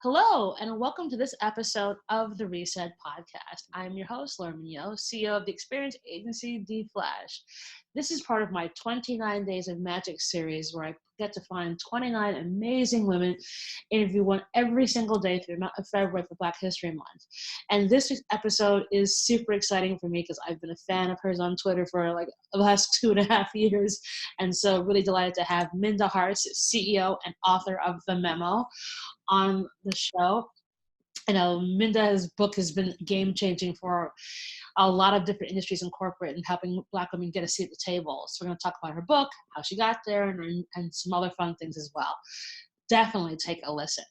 Hello, and welcome to this episode of the Reset Podcast. I'm your host, Laura Mignot, CEO of the experience agency D Flash. This is part of my 29 Days of Magic series where I get to find 29 amazing women, interview one every single day through the month of February for Black History Month. And this episode is super exciting for me because I've been a fan of hers on Twitter for like the last 2.5 years. And so really delighted to have Minda Harts, CEO and author of The Memo, on the show. I know Minda's book has been game-changing for a lot of different industries and corporate and helping Black women get a seat at the table. So we're going to talk about her book, how she got there, and some other fun things as well. Definitely take a listen.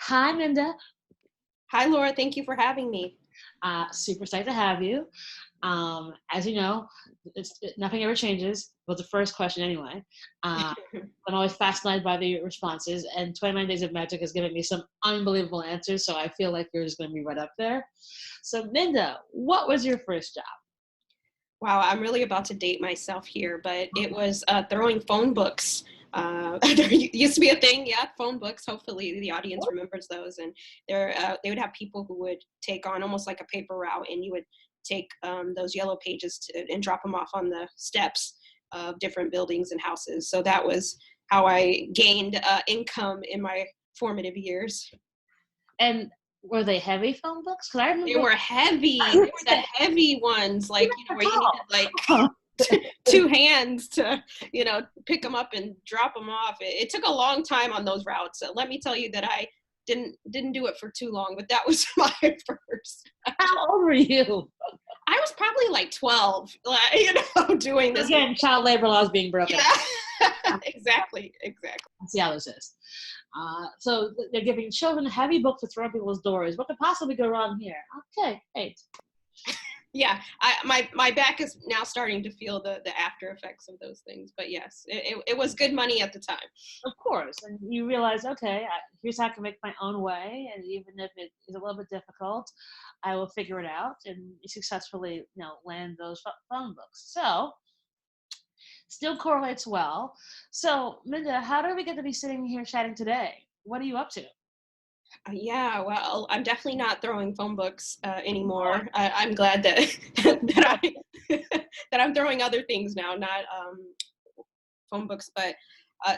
Hi, Minda. Hi, Laura. Thank you for having me. Super excited to have you. As you know, nothing ever changes. Was the first question anyway. I'm always fascinated by the responses, and 29 Days of Magic has given me some unbelievable answers, so I feel like yours is going to be right up there. So, Minda, what was your first job? Wow, I'm really about to date myself here, but it was throwing phone books. There used to be a thing, phone books. Hopefully the audience remembers those. And they would have people who would take on almost like a paper route, and you would take those yellow pages and drop them off on the steps of different buildings and houses. So that was how I gained income in my formative years. And were they heavy phone books? Because I remember they were heavy. They were the heavy ones, like where you needed like two hands to pick them up and drop them off. It took a long time on those routes. So let me tell you that I didn't do it for too long, but that was my first. How old were you? I was probably like 12, doing this. Again, child labor laws being broken. Yeah. Exactly. Let's see how this is. So they're giving children a heavy book to throw at people's doors. What could possibly go wrong here? Okay, great. Yeah, my back is now starting to feel the after effects of those things. But yes, it was good money at the time. Of course. And you realize, okay, here's how I can make my own way. And even if it is a little bit difficult, I will figure it out and successfully, land those phone books. So still correlates well. So Minda, how do we get to be sitting here chatting today? What are you up to? Yeah, well, I'm definitely not throwing phone books anymore. I'm glad that that I'm throwing other things now, not phone books. But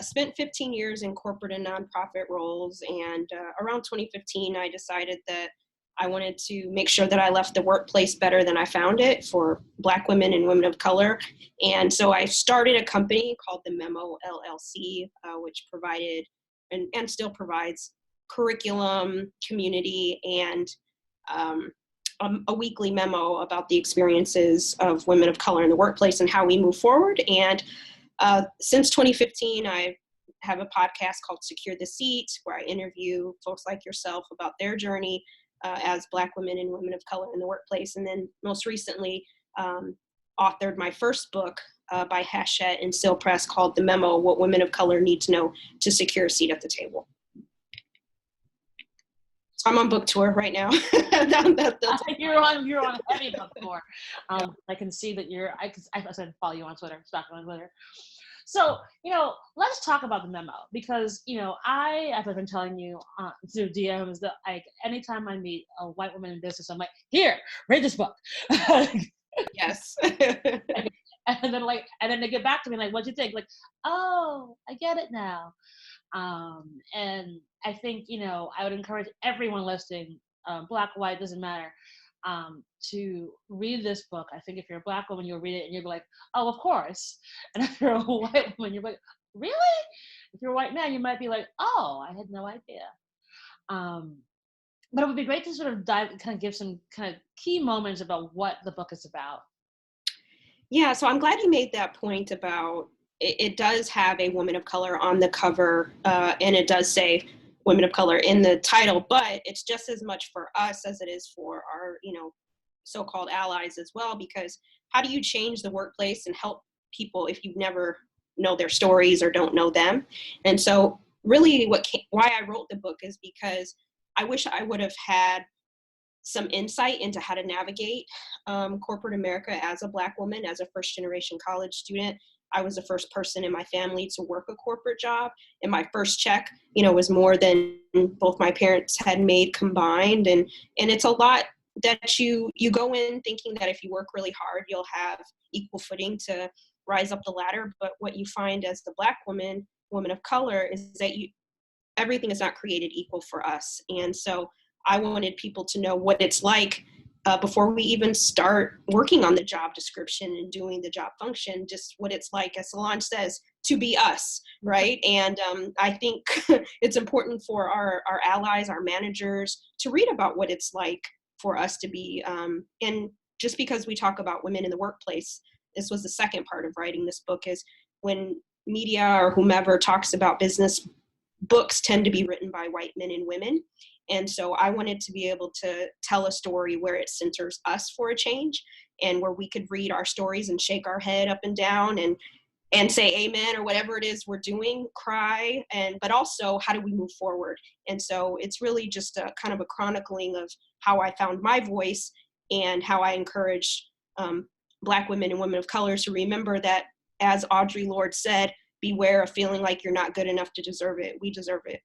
spent 15 years in corporate and nonprofit roles, and around 2015, I decided that I wanted to make sure that I left the workplace better than I found it for Black women and women of color. And so I started a company called The Memo LLC, which provided and still provides curriculum, community, and a weekly memo about the experiences of women of color in the workplace and how we move forward. And since 2015, I have a podcast called Secure the Seat, where I interview folks like yourself about their journey as Black women and women of color in the workplace. And then most recently authored my first book by Hachette and Still Press called The Memo, What Women of Color Need to Know to Secure a Seat at the Table. I'm on book tour right now. You're on a heavy book tour. I can see that I said follow you on Twitter, stalk you on Twitter. So, let's talk about The Memo because, as I've been telling you through DMs that anytime I meet a white woman in business, I'm like, here, read this book. Yes. and then they get back to me like, what'd you think? Like, oh, I get it now. And I think, I would encourage everyone listening, Black, white, doesn't matter, to read this book. I think if you're a Black woman, you'll read it and you'll be like, oh, of course. And if you're a white woman, you're like, really? If you're a white man, you might be like, oh, I had no idea. But it would be great to sort of kind of give some kind of key moments about what the book is about. Yeah, so I'm glad you made that point about it does have a woman of color on the cover, and it does say women of color in the title, but it's just as much for us as it is for our, so-called allies as well, because how do you change the workplace and help people if you never know their stories or don't know them? And so really why I wrote the book is because I wish I would have had some insight into how to navigate corporate America as a Black woman, as a first generation college student. I was the first person in my family to work a corporate job, and my first check, was more than both my parents had made combined. And it's a lot that you go in thinking that if you work really hard, you'll have equal footing to rise up the ladder. But what you find as the Black woman of color is that everything is not created equal for us. And so I wanted people to know what it's like before we even start working on the job description and doing the job function, just what it's like, as Solange says, to be us, right? And I think it's important for our allies, our managers, to read about what it's like for us to be. And just because we talk about women in the workplace, this was the second part of writing this book, is when media or whomever talks about business, books tend to be written by white men and women. And so I wanted to be able to tell a story where it centers us for a change, and where we could read our stories and shake our head up and down and say amen or whatever it is we're doing, cry, but also how do we move forward? And so it's really just a kind of a chronicling of how I found my voice and how I encourage Black women and women of color to remember that, as Audre Lorde said, beware of feeling like you're not good enough to deserve it. We deserve it.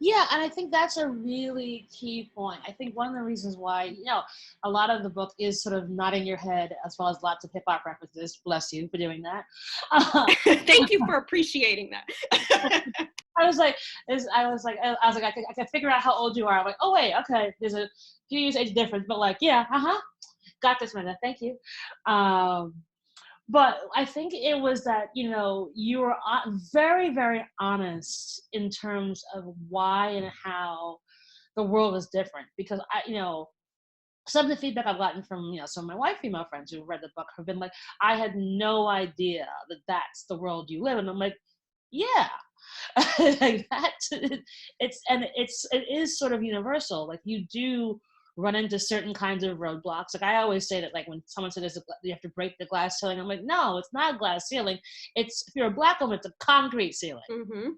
Yeah, and I think that's a really key point. I think one of the reasons why, a lot of the book is sort of nodding your head, as well as lots of hip hop references. Bless you for doing that. Thank you for appreciating that. I was like, I can figure out how old you are. I'm like, oh wait, okay, there's a few years age difference, but like, yeah, got this, Minda. Thank you. But I think it was that, you were very, very honest in terms of why and how the world is different. Because some of the feedback I've gotten from, some of my white female friends who read the book have been like, I had no idea that that's the world you live in. I'm like, yeah, like that. It is sort of universal. Like, you do run into certain kinds of roadblocks. Like, I always say that, like, when someone says you have to break the glass ceiling, I'm like, no, it's not a glass ceiling. It's, if you're a Black woman, it's a concrete ceiling. Mm-hmm.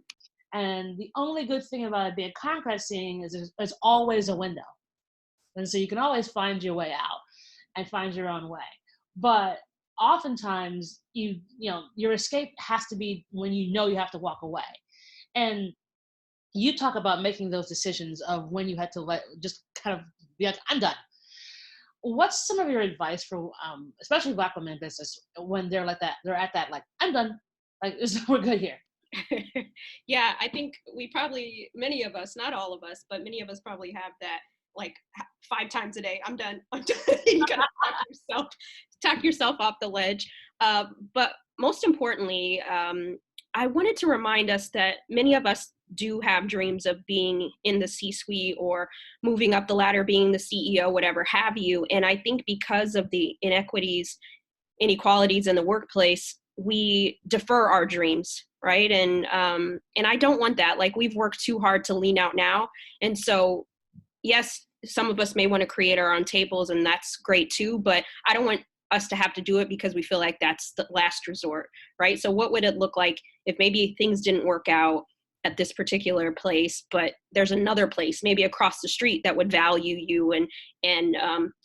And the only good thing about it being a concrete ceiling is there's always a window. And so you can always find your way out and find your own way. But oftentimes your escape has to be when you have to walk away. And you talk about making those decisions of when you had to just kind of be like, I'm done. What's some of your advice for especially Black women in business when they're like that? They're at that, like, I'm done. Like, we're good here. Yeah, I think many of us, not all of us, but many of us probably have that, like, 5 times a day. I'm done. I'm done. You gotta talk yourself off the ledge. But most importantly, I wanted to remind us that many of us do have dreams of being in the C-suite or moving up the ladder, being the CEO, whatever have you. And I think because of the inequalities in the workplace, we defer our dreams, right? And I don't want that. Like, we've worked too hard to lean out now. And so, yes, some of us may want to create our own tables, and that's great too, but I don't want us to have to do it because we feel like that's the last resort, right? So what would it look like if maybe things didn't work out at this particular place, but there's another place, maybe across the street, that would value you and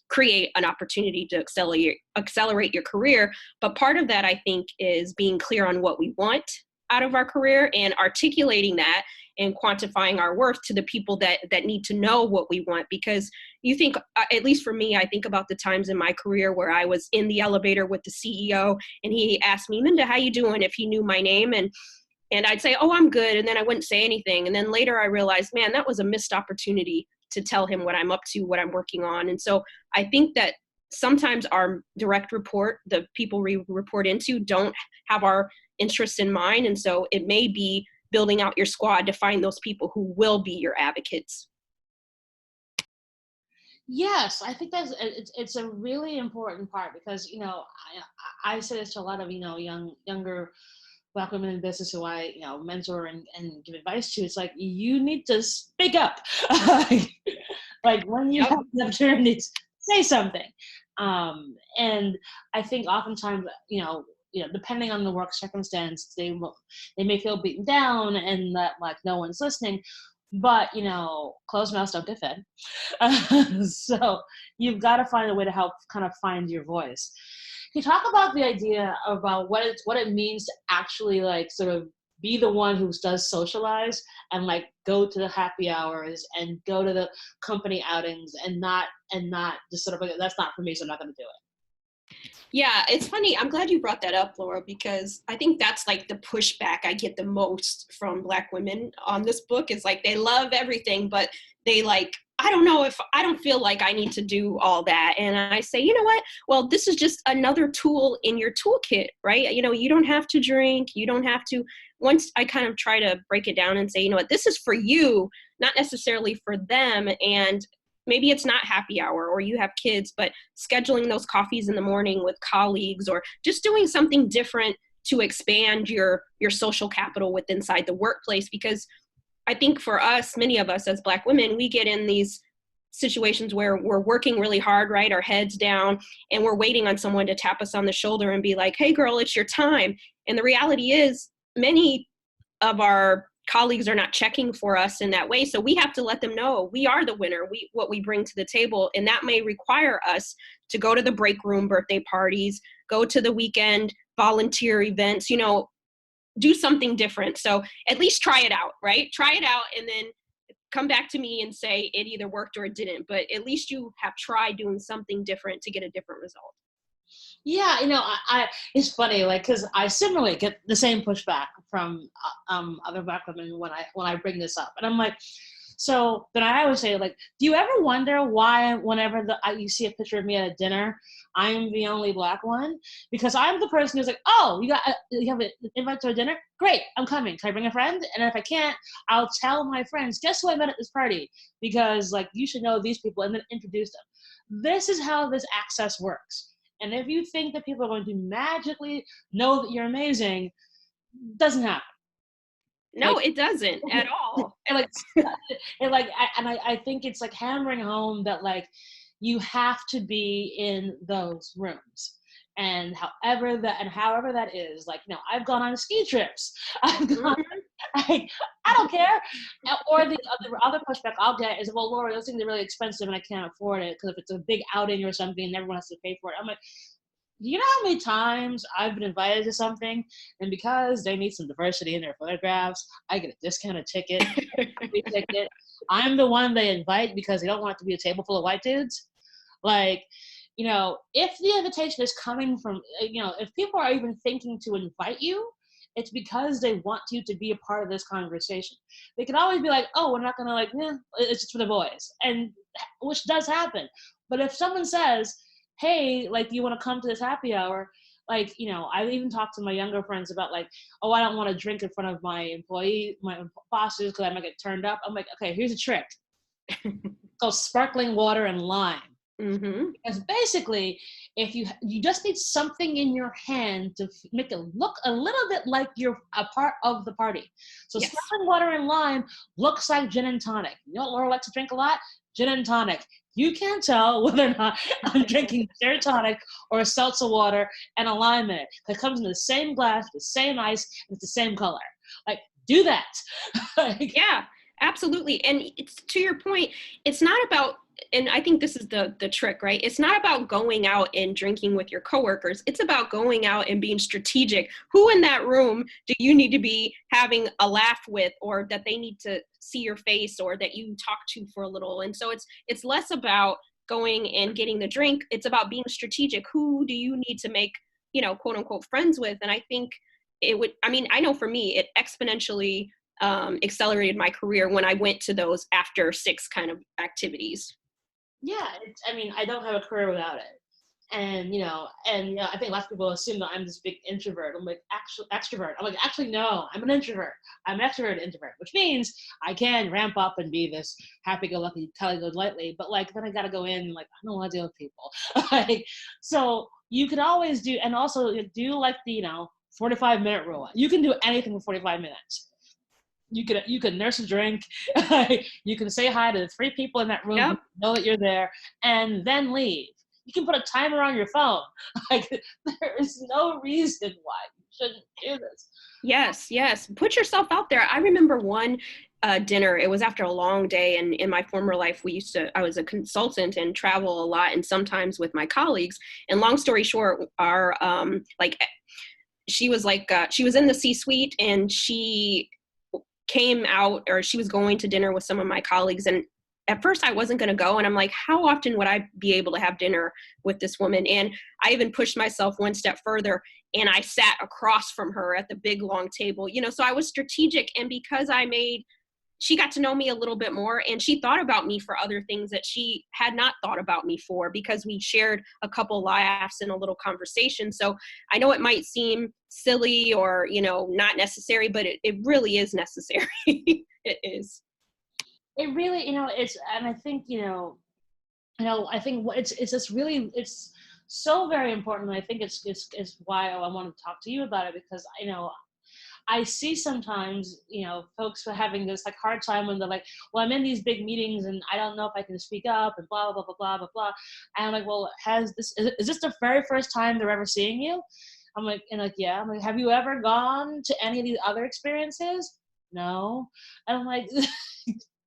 create an opportunity to accelerate your career. But part of that, I think, is being clear on what we want out of our career and articulating that and quantifying our worth to the people that need to know what we want. Because you think, at least for me, I think about the times in my career where I was in the elevator with the CEO and he asked me, Minda, how you doing? If he knew my name, and I'd say, oh, I'm good. And then I wouldn't say anything. And then later I realized, man, that was a missed opportunity to tell him what I'm up to, what I'm working on. And so I think that sometimes our direct report, the people we report into, don't have our interests in mind. And so it may be building out your squad to find those people who will be your advocates. Yes, I think it's a really important part, because I say this to a lot of younger Black women in business who I mentor and give advice to. It's like, you need to speak up. Like, when you have the opportunities, say something. And I think oftentimes, depending on the work circumstance, they may feel beaten down and that, like, no one's listening. But closed mouths don't get fed. So you've got to find a way to help kind of find your voice. Can you talk about the idea about what it means to actually, like, sort of be the one who does socialize and like go to the happy hours and go to the company outings and not just sort of like, that's not for me, so I'm not going to do it. Yeah, it's funny. I'm glad you brought that up, Laura, because I think that's like the pushback I get the most from Black women on this book is like they love everything, but they like, I don't know if I don't feel like I need to do all that. And I say, you know what? Well, this is just another tool in your toolkit, right? You know, you don't have to drink. You don't have to. Once I kind of try to break it down and say, you know what, this is for you, not necessarily for them. And maybe it's not happy hour or you have kids, but scheduling those coffees in the morning with colleagues or just doing something different to expand your social capital with inside the workplace. Because I think for us, many of us as Black women, we get in these situations where we're working really hard, right? Our heads down, and we're waiting on someone to tap us on the shoulder and be like, hey girl, it's your time. And the reality is many of our colleagues are not checking for us in that way. So we have to let them know we are the winner, what we bring to the table. And that may require us to go to the break room birthday parties, go to the weekend volunteer events, you know, do something different. So at least try it out, right? Try it out and then come back to me and say it either worked or it didn't. But at least you have tried doing something different to get a different result. Yeah, you know, I it's funny, like, because I similarly get the same pushback from other Black women when I bring this up, and I'm like, so then I always say, like, do you ever wonder why whenever you see a picture of me at a dinner, I'm the only Black one? Because I'm the person who's like, oh, you have an invite to a dinner? Great, I'm coming. Can I bring a friend? And if I can't, I'll tell my friends, guess who I met at this party? Because like you should know these people, and then introduce them. This is how this access works. And if you think that people are going to magically know that you're amazing, doesn't happen. No, Like, it doesn't at all. and like, I think it's like hammering home that like you have to be in those rooms. And however that is, like, you know, I've gone on ski trips. I've gone, I don't care. Or the other pushback I'll get is, well, Laura, those things are really expensive and I can't afford it because if it's a big outing or something and everyone has to pay for it. I'm like, you know how many times I've been invited to something, and because they need some diversity in their photographs, I get a discounted ticket, free ticket. I'm the one they invite because they don't want it to be a table full of white dudes. Like, you know, if the invitation is coming from, you know, if people are even thinking to invite you, it's because they want you to be a part of this conversation. They can always be like, oh, we're not gonna like, it's just for the boys, and which does happen. But if someone says, hey, like, do you want to come to this happy hour? Like, you know, I've even talked to my younger friends about like, oh, I don't want to drink in front of my bosses because I might get turned up. I'm like, okay, here's a trick. Go sparkling water and lime. Mm-hmm. Because basically, if you just need something in your hand to make it look a little bit like you're a part of the party. So yes. sparkling water and lime looks like gin and tonic. You know what Laura likes to drink a lot? Gin and tonic. You can't tell whether or not I'm drinking gin and tonic or a seltzer water and a lime in it. It comes in the same glass, the same ice, and it's the same color. Like, do that. Like, yeah, absolutely. And it's to your point, it's not about, and I think this is the trick, right? It's not about going out and drinking with your coworkers. It's about going out and being strategic. Who in that room do you need to be having a laugh with, or that they need to see your face, or that you talk to for a little? And so it's less about going and getting the drink. It's about being strategic. Who do you need to make, you know, quote unquote friends with? And I think it would, I mean, I know for me, it exponentially accelerated my career when I went to those after 6 kind of activities. Yeah, I mean, I don't have a career without it. And, you know, I think lots of people assume that I'm this big introvert. I'm like, actually, extrovert. I'm like, actually, no, I'm an introvert. I'm an extrovert introvert, which means I can ramp up and be this happy-go-lucky, lightly, but like, then I got to go in and like, I don't want to deal with people. Like, so you could always do, and also do like the, you know, 45-minute rule. You can do anything for 45 minutes. You can nurse a drink. You can say hi to the 3 people in that room Yep. who know that you're there, and then leave. You can put a timer on your phone. Like, there is no reason why you shouldn't do this. Yes. Put yourself out there. I remember one dinner. It was after a long day, and in my former life, I was a consultant and travel a lot, and sometimes with my colleagues. And long story short, our she was like, she was in the C-suite, and she came out, or she was going to dinner with some of my colleagues. And at first I wasn't going to go. And I'm like, how often would I be able to have dinner with this woman? And I even pushed myself one step further, and I sat across from her at the big long table, so I was strategic. And because she got to know me a little bit more, and she thought about me for other things that she had not thought about me for, because we shared a couple laughs and a little conversation. So I know it might seem silly or, not necessary, but it really is necessary. It is. It really, it's, and I think, I think it's just really, it's so very important. I think it's why I want to talk to you about it, because I see sometimes, folks are having this like hard time when they're like, well, I'm in these big meetings and I don't know if I can speak up and blah, blah, blah, blah, blah, blah. And I'm like, well, is this the very first time they're ever seeing you? I'm like, yeah. I'm like, have you ever gone to any of these other experiences? No. And I'm like,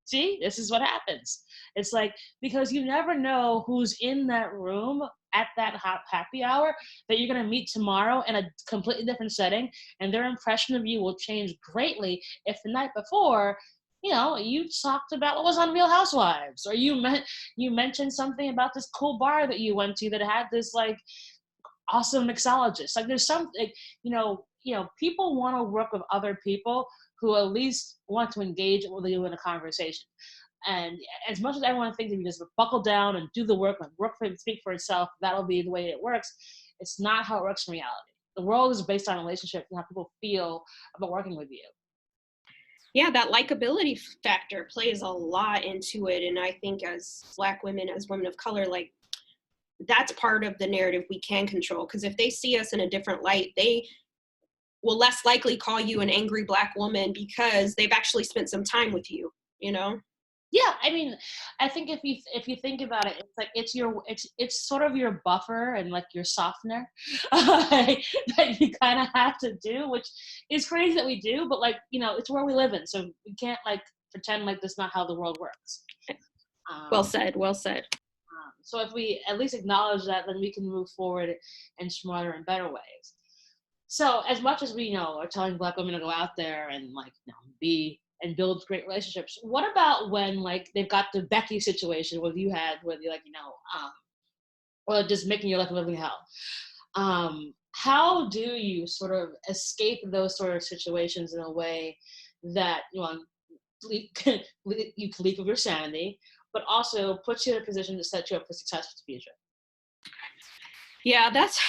see, this is what happens. It's like, because you never know who's in that room at that happy hour that you're going to meet tomorrow in a completely different setting, and their impression of you will change greatly if the night before, you talked about what was on Real Housewives, or you mentioned something about this cool bar that you went to that had this like awesome mixologist. Like there's something, people want to work with other people who at least want to engage with you in a conversation. And as much as everyone thinks if you just buckle down and do the work and speak for itself, that'll be the way it works. It's not how it works in reality. The world is based on relationships and how people feel about working with you. Yeah, that likability factor plays a lot into it. And I think as Black women, as women of color, like that's part of the narrative we can control. Because if they see us in a different light, they will less likely call you an angry Black woman because they've actually spent some time with you, Yeah, I mean, I think if you think about it, it's like it's sort of your buffer and like your softener that you kind of have to do, which is crazy that we do, but like it's where we live in, so we can't like pretend like that's not how the world works. Well said. Well said. So if we at least acknowledge that, then we can move forward in smarter and better ways. So as much as we are telling Black women to go out there and like be and build great relationships, what about when like they've got the Becky situation where you like or just making your life a living hell? How do you sort of escape those sort of situations in a way that you can leap with your sanity, but also puts you in a position to set you up for success for the future? Yeah, that's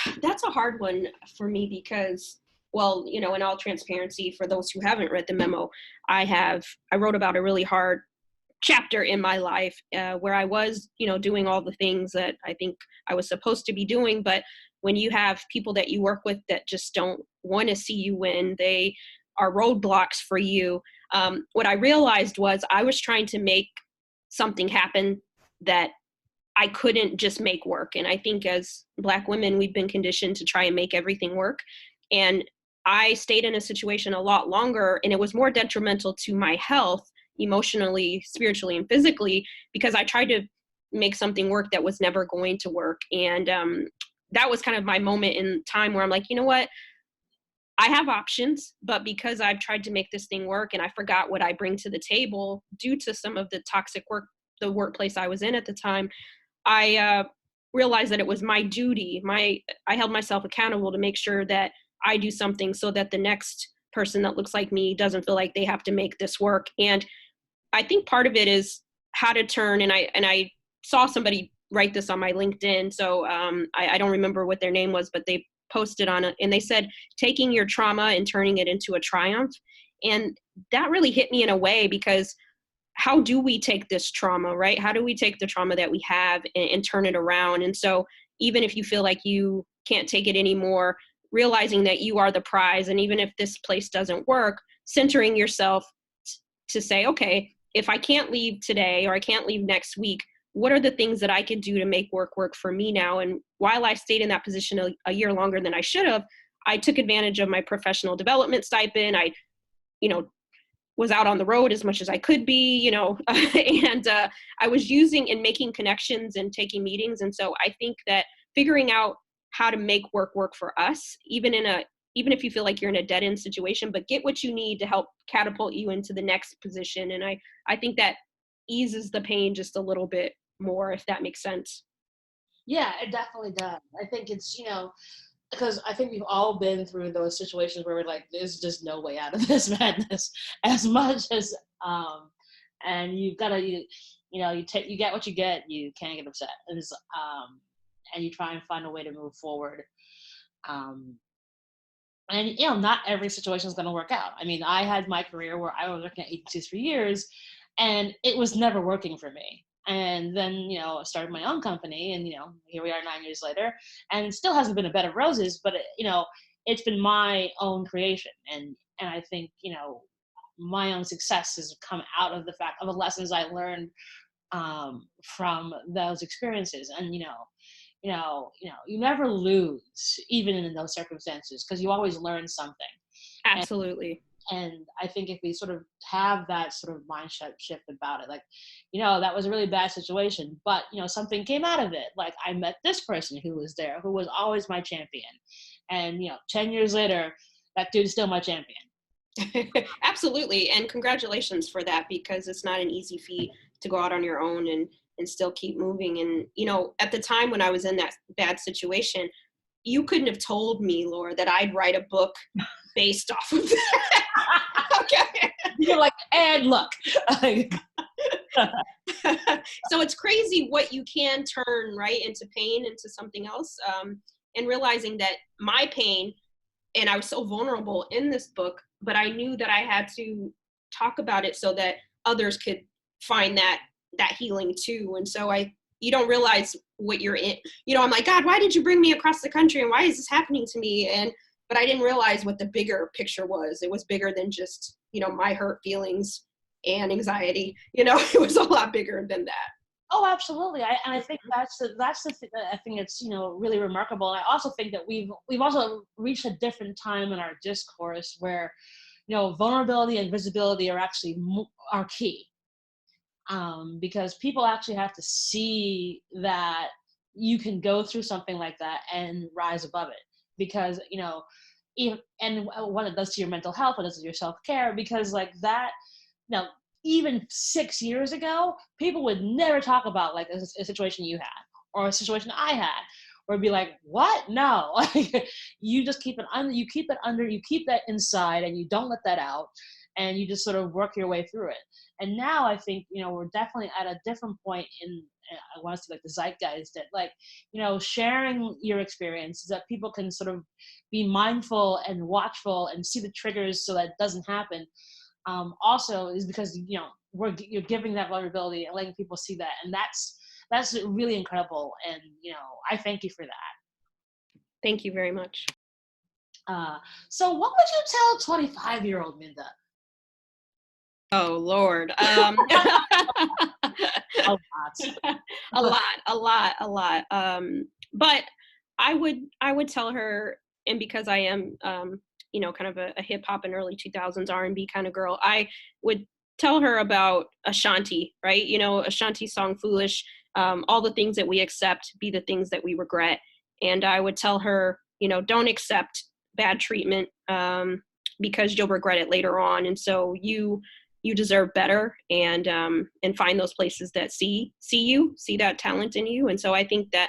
a hard one for me because, well, in all transparency, for those who haven't read the memo, I wrote about a really hard chapter in my life where I was, doing all the things that I think I was supposed to be doing. But when you have people that you work with that just don't want to see you win, they are roadblocks for you. What I realized was I was trying to make something happen that I couldn't just make work. And I think as Black women, we've been conditioned to try and make everything work. And I stayed in a situation a lot longer, and it was more detrimental to my health, emotionally, spiritually, and physically, because I tried to make something work that was never going to work. And that was kind of my moment in time where I'm like, you know what? I have options, but because I've tried to make this thing work and I forgot what I bring to the table due to some of the toxic the workplace I was in at the time, I realized that it was my duty. I held myself accountable to make sure that I do something so that the next person that looks like me doesn't feel like they have to make this work. And I think part of it is how to turn. And I saw somebody write this on my LinkedIn. So I don't remember what their name was, but they posted on it and they said, taking your trauma and turning it into a triumph. And that really hit me in a way, because how do we take this trauma, right? How do we take the trauma that we have and turn it around? And so even if you feel like you can't take it anymore, realizing that you are the prize, and even if this place doesn't work, centering yourself to say, okay, if I can't leave today or I can't leave next week, what are the things that I could do to make work for me now? And while I stayed in that position a year longer than I should have, I took advantage of my professional development stipend. I, was out on the road as much as I could be, and I was using and making connections and taking meetings. And so I think that figuring out how to make work for us, even in a even if you feel like you're in a dead end situation, but get what you need to help catapult you into the next position. And I think that eases the pain just a little bit more, if that makes sense. Yeah, it definitely does. I think it's, because I think we've all been through those situations where we're like, there's just no way out of this madness. As much as, and you've got to, you get what you get. You can't get upset. And you try and find a way to move forward. And not every situation is going to work out. I mean, I had my career where I was working at agencies for years, and it was never working for me. And then, I started my own company, and here we are 9 years later, and it still hasn't been a bed of roses, but it's been my own creation, and I think my own success has come out of the fact of the lessons I learned from those experiences, and you never lose even in those circumstances because you always learn something. Absolutely. And I think if we sort of have that sort of mindset shift about it, like, that was a really bad situation, but something came out of it. Like, I met this person who was there, who was always my champion, and 10 years later, that dude's still my champion. Absolutely. And congratulations for that, because it's not an easy feat to go out on your own and still keep moving. And, at the time when I was in that bad situation, you couldn't have told me, Laura, that I'd write a book based off of that. Okay. You're like, and look. So it's crazy what you can turn right into pain, into something else. And realizing that my pain, and I was so vulnerable in this book, but I knew that I had to talk about it so that others could find that healing too. And so you don't realize what you're in. I'm like, God, why did you bring me across the country? And why is this happening to me? But I didn't realize what the bigger picture was. It was bigger than just, my hurt feelings and anxiety. It was a lot bigger than that. Oh, absolutely. I think that's the thing. I think it's really remarkable. I also think that we've also reached a different time in our discourse where vulnerability and visibility are actually are key, because people actually have to see that you can go through something like that and rise above it, because and what it does to your mental health, what it does to your self-care, because like that, even 6 years ago, people would never talk about like a situation you had or a situation I had, or it'd be like, what? No. You just keep it under, you keep that inside, and you don't let that out, and you just sort of work your way through it. And now I think, we're definitely at a different point in, I want to say, like the zeitgeist, that like, sharing your experience so that people can sort of be mindful and watchful and see the triggers so that it doesn't happen. Also is because you're giving that vulnerability and letting people see that, and that's really incredible, and I thank you for that. Thank you very much. So what would you tell 25-year-old Minda? Oh Lord. A lot. But I would tell her, and because I am kind of a hip hop and early 2000s R&B kind of girl, I would tell her about Ashanti, right? Ashanti's song Foolish, all the things that we accept be the things that we regret. And I would tell her, don't accept bad treatment, because you'll regret it later on. And so you deserve better, and find those places that see that talent in you. And so I think that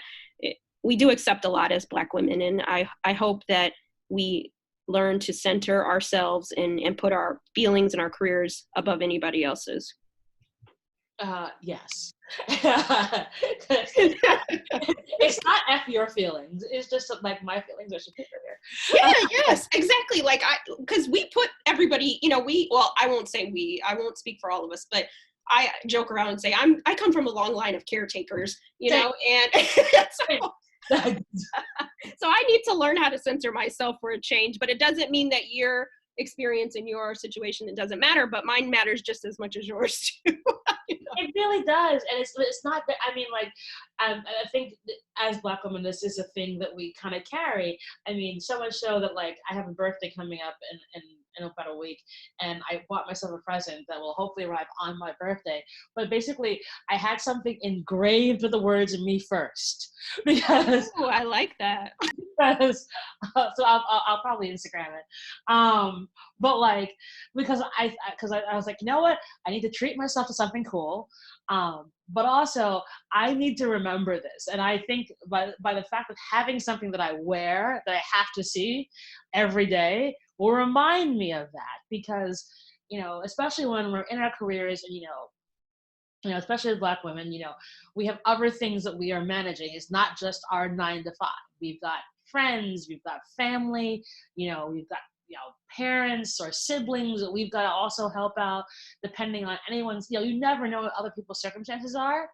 we do accept a lot as Black women, and I hope that we learn to center ourselves and put our feelings and our careers above anybody else's. Yes. It's not F your feelings. It's just like my feelings are superior. Yeah, yes, exactly. Like because we put everybody, I won't say we, I won't speak for all of us, but I joke around and say I come from a long line of caretakers, and so I need to learn how to censor myself for a change. But it doesn't mean that your experience in your situation, it doesn't matter, but mine matters just as much as yours too. It really does, and it's not that. I mean, like, I think as Black women, this is a thing that we kind of carry. I mean, so much so that like I have a birthday coming up in about a week, and I bought myself a present that will hopefully arrive on my birthday. But basically, I had something engraved with the words "me first" because Oh, I like that. because so I'll probably Instagram it. But like because I was like, you know what, I need to treat myself to something cool. But also I need to remember this, and I think by the fact of having something that I wear that I have to see every day will remind me of that, because especially when we're in our careers, and especially as Black women, we have other things that we are managing. It's not just our 9 to 5. We've got friends, we've got family, we've got parents or siblings that we've got to also help out, depending on anyone's. You never know what other people's circumstances are.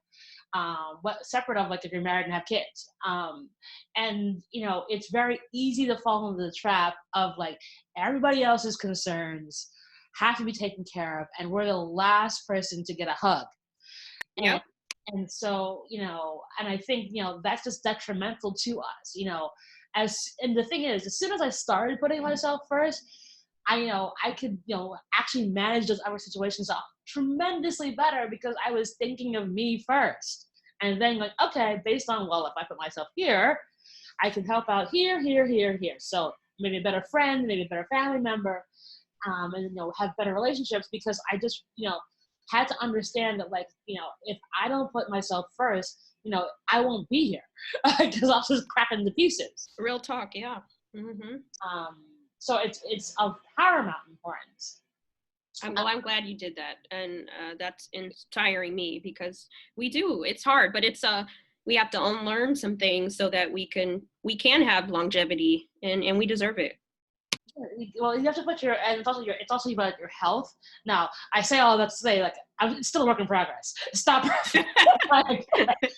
What separate of like if you're married and have kids, and it's very easy to fall into the trap of like everybody else's concerns have to be taken care of, and we're the last person to get a hug. and Yep. and so and I think that's just detrimental to us. And the thing is, as soon as I started putting myself first, I could actually manage those other situations off tremendously better, because I was thinking of me first, and then like, okay, based on, well, if I put myself here, I can help out here, here, here, here. So maybe a better friend, maybe a better family member, and have better relationships, because I just had to understand that, like, if I don't put myself first, I won't be here because I'll just crack into pieces. Real talk. Yeah. Mm-hmm. So it's of paramount importance. I'm glad you did that, and that's inspiring me, because it's hard, but we have to unlearn some things so that we can have longevity, and we deserve it. Well, you have to put and it's also about your health. Now, I say all that to say, like, it's still a work in progress. Stop.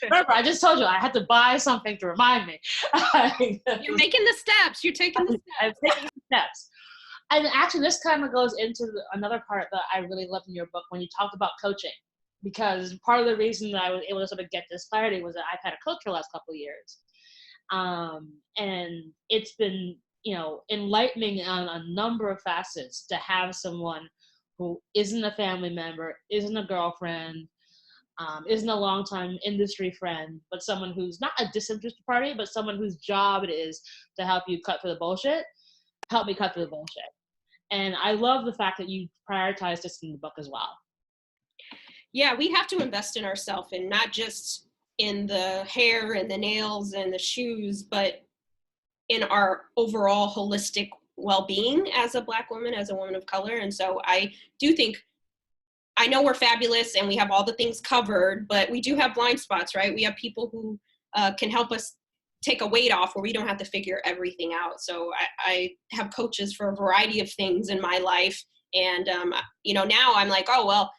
Remember, I just told you I had to buy something to remind me. You're making the steps. You're taking the steps. I'm taking the steps. And actually, this kind of goes into another part that I really loved in your book when you talked about coaching, because part of the reason that I was able to sort of get this clarity was that I've had a coach for the last couple of years. And it's been enlightening on a number of facets to have someone who isn't a family member, isn't a girlfriend, isn't a longtime industry friend, but someone who's not a disinterested party, but someone whose job it is to help you cut through the bullshit. Help me cut through the bullshit. And I love the fact that you prioritize this in the book as well. Yeah, we have to invest in ourselves, and not just in the hair and the nails and the shoes, but in our overall holistic well-being as a Black woman, as a woman of color. And so I do think, I know we're fabulous and we have all the things covered, but we do have blind spots, right? We have people who can help us take a weight off where we don't have to figure everything out. So I have coaches for a variety of things in my life. And, now I'm like, oh, well,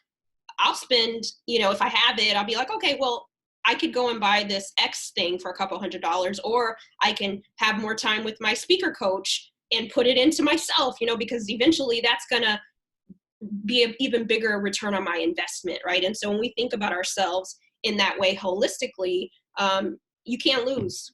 I'll spend, if I have it, I'll be like, okay, well, I could go and buy this X thing for a couple $100, or I can have more time with my speaker coach and put it into myself, because eventually that's going to be an even bigger return on my investment, right? And so when we think about ourselves in that way holistically, you can't lose.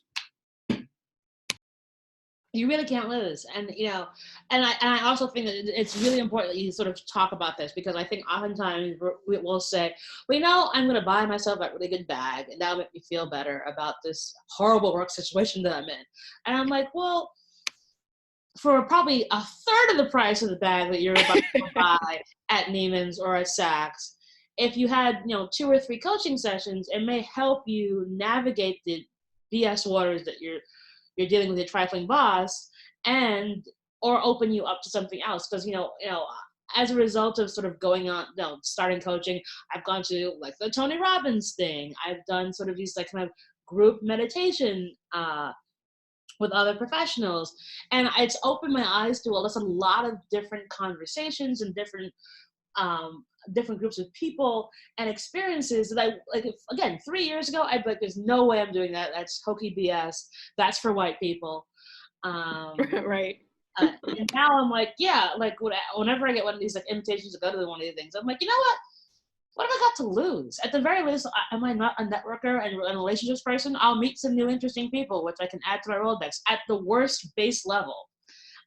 You really can't lose. And and I also think that it's really important that you sort of talk about this, because I think oftentimes we will say, well, I'm going to buy myself a really good bag and that'll make me feel better about this horrible work situation that I'm in. And I'm like, well, for probably a third of the price of the bag that you're about to buy at Neiman's or at Saks, if you had 2 or 3 coaching sessions, it may help you navigate the BS waters that you're dealing with your trifling boss, or open you up to something else. Because as a result of sort of going on, starting coaching, I've gone to like the Tony Robbins thing. I've done sort of these like kind of group meditation with other professionals, and it's opened my eyes to a lot of different conversations and different groups of people and experiences that I like. Again, 3 years ago, I'd be like, there's no way I'm doing that. That's hokey BS. That's for white people. Right. And now I'm like, yeah, like whenever I get one of these like invitations to go to one of these things, I'm like, you know what? What have I got to lose? At the very least, am I not a networker and a relationships person? I'll meet some new interesting people, which I can add to my Rolodex at the worst base level.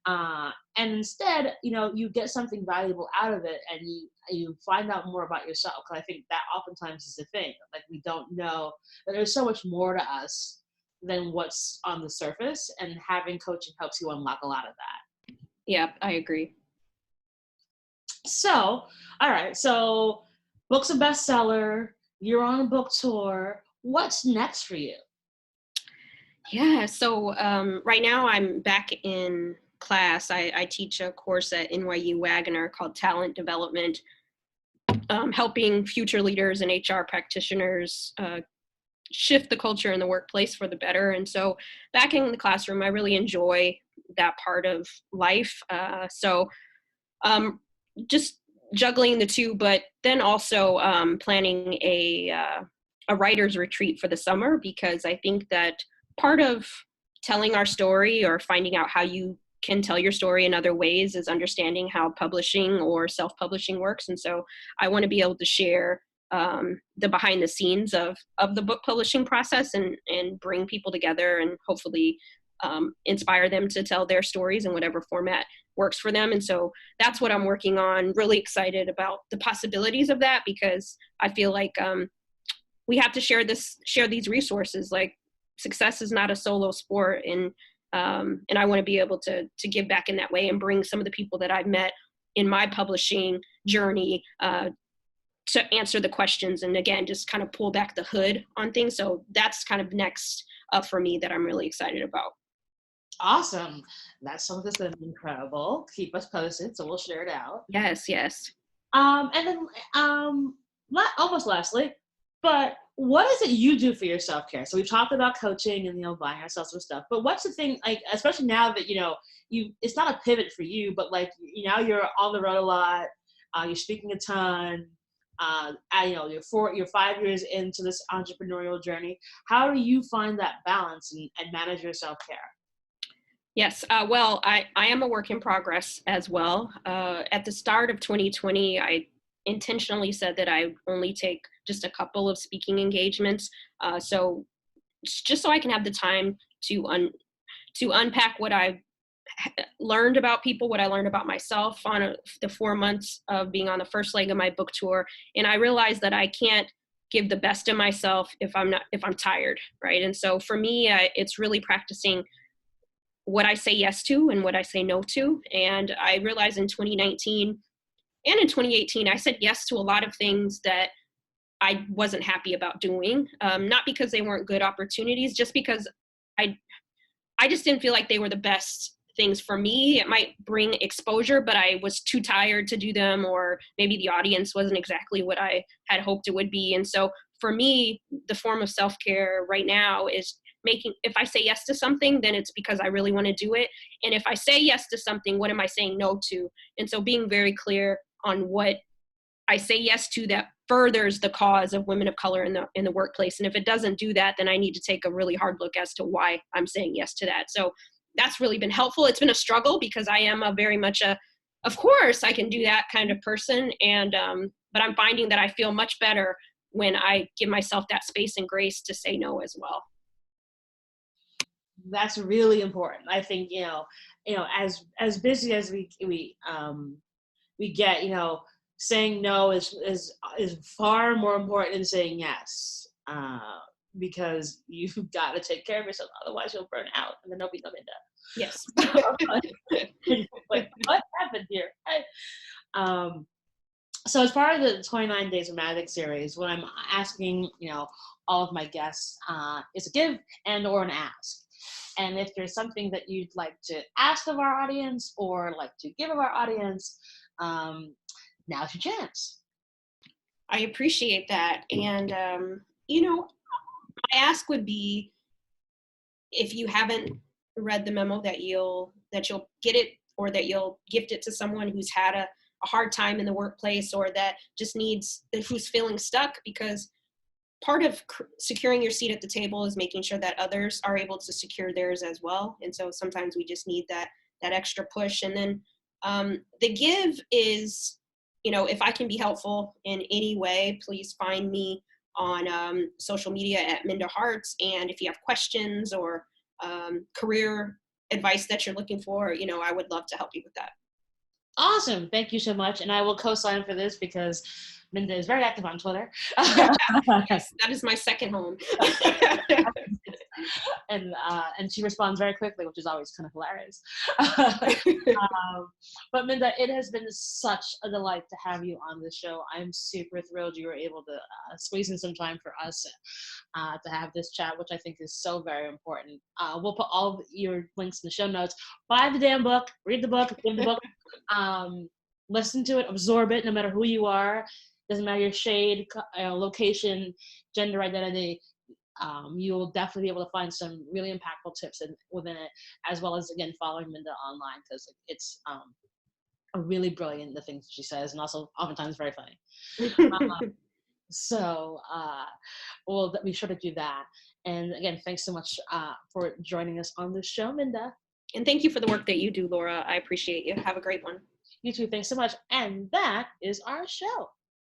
And instead, you get something valuable out of it, and you find out more about yourself. Because I think that oftentimes is the thing. Like, we don't know that there's so much more to us than what's on the surface, and having coaching helps you unlock a lot of that. Yeah, I agree. So, all right. So, book's a bestseller. You're on a book tour. What's next for you? Yeah, so right now I'm back in class. I teach a course at NYU Wagner called Talent Development, helping future leaders and HR practitioners shift the culture in the workplace for the better. And so back in the classroom, I really enjoy that part of life. So just juggling the two, but then also planning a writer's retreat for the summer, because I think that part of telling our story or finding out how you can tell your story in other ways is understanding how publishing or self-publishing works. And so I want to be able to share the behind the scenes of the book publishing process, and bring people together and hopefully inspire them to tell their stories in whatever format works for them. And so that's what I'm working on. Really excited about the possibilities of that, because I feel like we have to share these resources. Like, success is not a solo sport, and I want to be able to give back in that way and bring some of the people that I've met in my publishing journey to answer the questions, and again, just kind of pull back the hood on things. So that's kind of next up for me that I'm really excited about. Awesome. That's something that's going to be incredible. Keep us posted, so we'll share it out. Yes. And then, almost lastly, but what is it you do for your self-care? So we've talked about coaching and, buying ourselves some stuff, but what's the thing, like, especially now that, it's not a pivot for you, but like, now you're on the road a lot, you're speaking a ton, you're 5 years into this entrepreneurial journey. How do you find that balance and manage your self-care? Yes. Well, I am a work in progress as well. At the start of 2020, I intentionally said that I only take just a couple of speaking engagements. So just so I can have the time to unpack what I've learned about people, what I learned about myself on the 4 months of being on the first leg of my book tour. And I realized that I can't give the best of myself if I'm tired. Right. And so for me, it's really practicing what I say yes to and what I say no to. And I realized in 2019 and in 2018, I said yes to a lot of things that I wasn't happy about doing, not because they weren't good opportunities, just because I just didn't feel like they were the best things for me. It might bring exposure, but I was too tired to do them, or maybe the audience wasn't exactly what I had hoped it would be. And so for me, the form of self-care right now is if I say yes to something, then it's because I really want to do it. And if I say yes to something, what am I saying no to? And so being very clear on what I say yes to that furthers the cause of women of color in the workplace. And if it doesn't do that, then I need to take a really hard look as to why I'm saying yes to that. So that's really been helpful. It's been a struggle because I am very much of course I can do that kind of person. And, but I'm finding that I feel much better when I give myself that space and grace to say no as well. That's really important. I think, as busy as we get, saying no is far more important than saying yes, because you've got to take care of yourself, otherwise you'll burn out and then there'll be no Minda. Yes. Like, what happened here? So as part of the 29 Days of Magic series, what I'm asking, all of my guests is a give and or an ask. And if there's something that you'd like to ask of our audience or like to give of our audience, now's your chance. I appreciate that. And, my ask would be, if you haven't read the memo, that you'll get it, or that you'll gift it to someone who's had a hard time in the workplace, or that just who's feeling stuck, because part of securing your seat at the table is making sure that others are able to secure theirs as well. And so sometimes we just need that extra push. And then the give is, if I can be helpful in any way, please find me on social media at Minda Harts. And if you have questions or career advice that you're looking for, I would love to help you with that. Awesome. Thank you so much. And I will co-sign for this because Minda is very active on Twitter. Yes, that is my second home. And she responds very quickly, which is always kind of hilarious. But Minda, it has been such a delight to have you on the show. I'm super thrilled you were able to squeeze in some time for us to have this chat, which I think is so very important. We'll put all of your links in the show notes. Buy the damn book, read the book, give the book, listen to it, absorb it, no matter who you are. Doesn't matter your shade, location, gender identity. You'll definitely be able to find some really impactful tips within it, as well as, again, following Minda online, because it's really brilliant, the things she says, and also oftentimes very funny. So we'll be sure to do that. And again, thanks so much for joining us on this show, Minda. And thank you for the work that you do, Laura. I appreciate you. Have a great one. You too. Thanks so much. And that is our show.